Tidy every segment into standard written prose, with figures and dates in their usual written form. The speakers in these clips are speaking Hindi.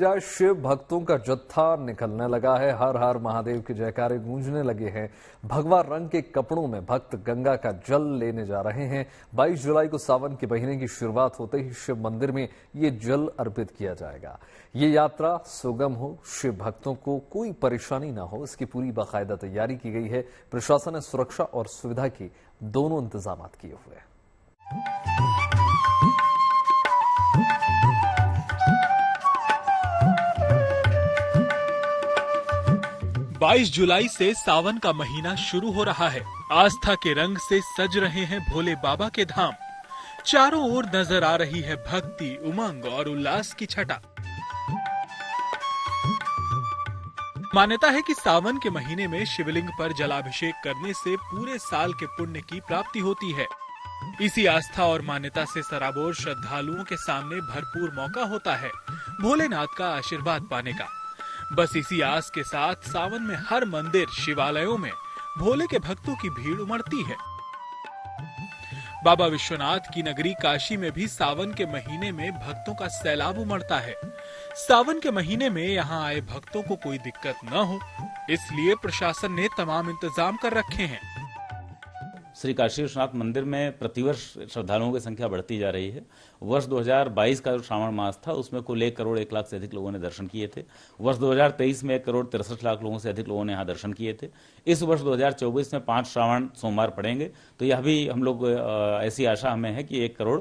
शिव भक्तों का जत्था निकलने लगा है। हर हर महादेव के जयकारे गूंजने लगे हैं। भगवा रंग के कपड़ों में भक्त गंगा का जल लेने जा रहे हैं। 22 जुलाई को सावन के महीने की शुरुआत होते ही शिव मंदिर में ये जल अर्पित किया जाएगा। ये यात्रा सुगम हो, शिव भक्तों को कोई परेशानी न हो, इसकी पूरी बाकायदा तैयारी की गई है। प्रशासन ने सुरक्षा और सुविधा के दोनों इंतजाम किए हुए हैं। 22 जुलाई से सावन का महीना शुरू हो रहा है। आस्था के रंग से सज रहे हैं भोले बाबा के धाम। चारों ओर नजर आ रही है भक्ति, उमंग और उल्लास की छटा। मान्यता है कि सावन के महीने में शिवलिंग पर जलाभिषेक करने से पूरे साल के पुण्य की प्राप्ति होती है। इसी आस्था और मान्यता से सराबोर श्रद्धालुओं के सामने भरपूर मौका होता है भोलेनाथ का आशीर्वाद पाने का। बस इसी आस के साथ सावन में हर मंदिर, शिवालयों में भोले के भक्तों की भीड़ उमड़ती है। बाबा विश्वनाथ की नगरी काशी में भी सावन के महीने में भक्तों का सैलाब उमड़ता है। सावन के महीने में यहाँ आए भक्तों को कोई दिक्कत न हो, इसलिए प्रशासन ने तमाम इंतजाम कर रखे हैं। श्री काशी विश्वनाथ मंदिर में प्रतिवर्ष श्रद्धालुओं की संख्या बढ़ती जा रही है। वर्ष 2022 का जो श्रावण मास था उसमें कुल 1 करोड़ 1 लाख से अधिक लोगों ने दर्शन किए थे। वर्ष 2023 में 1 करोड़ 63 लाख लोगों से अधिक लोगों ने यहाँ दर्शन किए थे। इस वर्ष 2024 में 5 श्रावण सोमवार पड़ेंगे, तो यह भी हम लोग ऐसी आशा हमें है कि 1 करोड़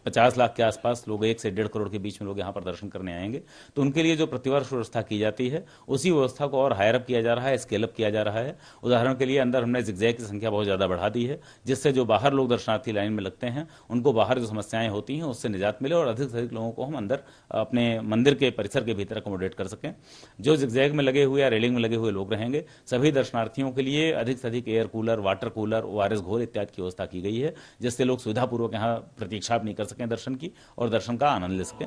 50 लाख के आसपास लोग, 1 से 1.5 करोड़ के बीच में लोग यहाँ पर दर्शन करने आएंगे। तो उनके लिए जो प्रतिवर्ष व्यवस्था की जाती है उसी व्यवस्था को और हायर अप किया जा रहा है, स्केल अप किया जा रहा है। उदाहरण के लिए अंदर हमने जिगजैग की संख्या बहुत ज्यादा बढ़ा दी है, जिससे जो बाहर लोग दर्शनार्थी लाइन में लगते हैं उनको बाहर जो समस्याएं होती हैं उससे निजात मिले और अधिक से अधिक लोगों को हम अंदर अपने मंदिर के परिसर के भीतर अकोमोडेट कर सकें। जो जिगजैग में लगे हुए या रेलिंग में लगे हुए लोग रहेंगे, सभी दर्शनार्थियों के लिए अधिक से अधिक air cooler, water cooler, ORS घोल इत्यादि की व्यवस्था की गई है, जिससे लोग सुविधापूर्वक यहाँ प्रतीक्षा नहीं कर सकें दर्शन की और दर्शन का आनंद ले सकें।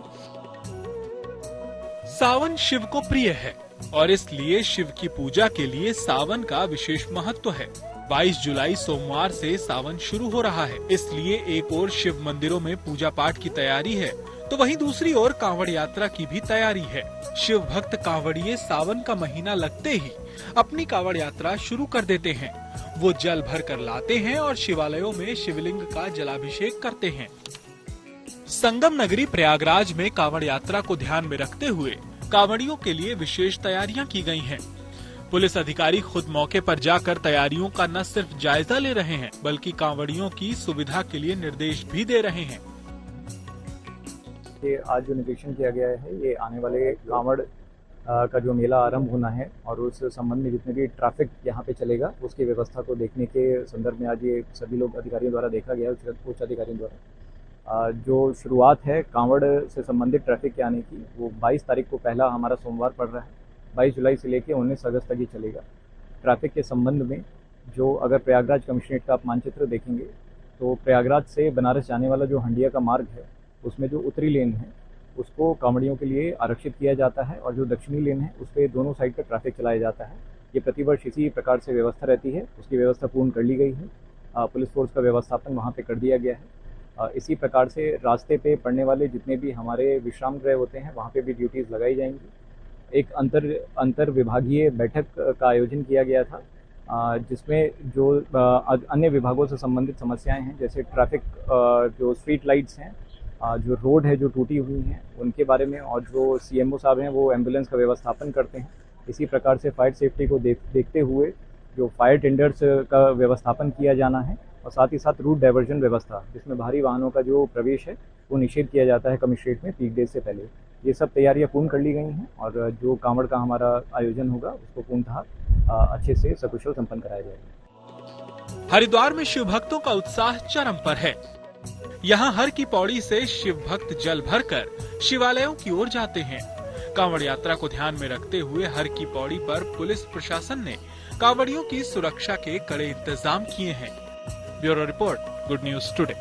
सावन शिव को प्रिय है और इसलिए शिव की पूजा के लिए सावन का विशेष महत्व है। 22 जुलाई सोमवार से सावन शुरू हो रहा है, इसलिए एक ओर शिव मंदिरों में पूजा पाठ की तैयारी है तो वहीं दूसरी ओर कांवड़ यात्रा की भी तैयारी है। शिव भक्त कांवड़िये सावन का महीना लगते ही अपनी कांवड़ यात्रा शुरू कर देते हैं। वो जल भर कर लाते हैं और शिवालयों में शिवलिंग का जलाभिषेक करते हैं। संगम नगरी प्रयागराज में कांवड़ यात्रा को ध्यान में रखते हुए कांवड़ियों के लिए विशेष तैयारियां की गई हैं। पुलिस अधिकारी खुद मौके पर जाकर तैयारियों का न सिर्फ जायजा ले रहे हैं बल्कि कांवड़ियों की सुविधा के लिए निर्देश भी दे रहे हैं। ये आज जो निर्देशन किया गया है, ये आने वाले कांवड़ का जो मेला आरंभ होना है और उस संबंध में जितने भी ट्रैफिक यहाँ पे चलेगा उसकी व्यवस्था को देखने के संदर्भ में आज ये सभी लोग अधिकारियों द्वारा देखा गया, उच्च अधिकारियों द्वारा। जो शुरुआत है कांवड़ से संबंधित ट्रैफिक के आने की, वो 22 तारीख को पहला हमारा सोमवार पड़ रहा है। 22 जुलाई से लेकर 19 अगस्त तक ही चलेगा। ट्रैफिक के संबंध में जो अगर प्रयागराज कमिश्नरेट का आप मानचित्र देखेंगे तो प्रयागराज से बनारस जाने वाला जो हंडिया का मार्ग है उसमें जो उत्तरी लेन है उसको कांवड़ियों के लिए आरक्षित किया जाता है और जो दक्षिणी लेन है उस पर दोनों साइड पर ट्रैफिक चलाया जाता है। ये प्रतिवर्ष इसी प्रकार से व्यवस्था रहती है, उसकी व्यवस्था पूर्ण कर ली गई है। पुलिस फोर्स का व्यवस्थापन वहाँ पे कर दिया गया है। इसी प्रकार से रास्ते पे पड़ने वाले जितने भी हमारे विश्राम गृह होते हैं वहाँ पे भी ड्यूटीज़ लगाई जाएंगी। एक अंतर विभागीय बैठक का आयोजन किया गया था जिसमें जो अन्य विभागों से संबंधित समस्याएं हैं, जैसे ट्रैफिक, जो स्ट्रीट लाइट्स हैं, जो रोड है जो टूटी हुई हैं उनके बारे में, और जो CMO साहब हैं वो एम्बुलेंस का व्यवस्थापन करते हैं। इसी प्रकार से फायर सेफ्टी को देखते हुए जो फायर टेंडर्स का व्यवस्थापन किया जाना है और साथ ही साथ रूट डाइवर्जन व्यवस्था, जिसमें भारी वाहनों का जो प्रवेश है वो निषेध किया जाता है कमिश्नरेट में पीक डेज से पहले। ये सब तैयारियां पूर्ण कर ली गई हैं और जो कांवड़ का हमारा आयोजन होगा उसको पूर्णतः अच्छे से सकुशल संपन्न कराया जाएगा। हरिद्वार में शिव भक्तों का उत्साह चरम पर है। यहाँ हर की पौड़ी से शिव भक्त जल भरकर शिवालयों की ओर जाते हैं। कांवड़ यात्रा को ध्यान में रखते हुए हर की पौड़ी पर पुलिस प्रशासन ने कांवड़ियों की सुरक्षा के कड़े इंतजाम किए हैं। Bureau report, good news today.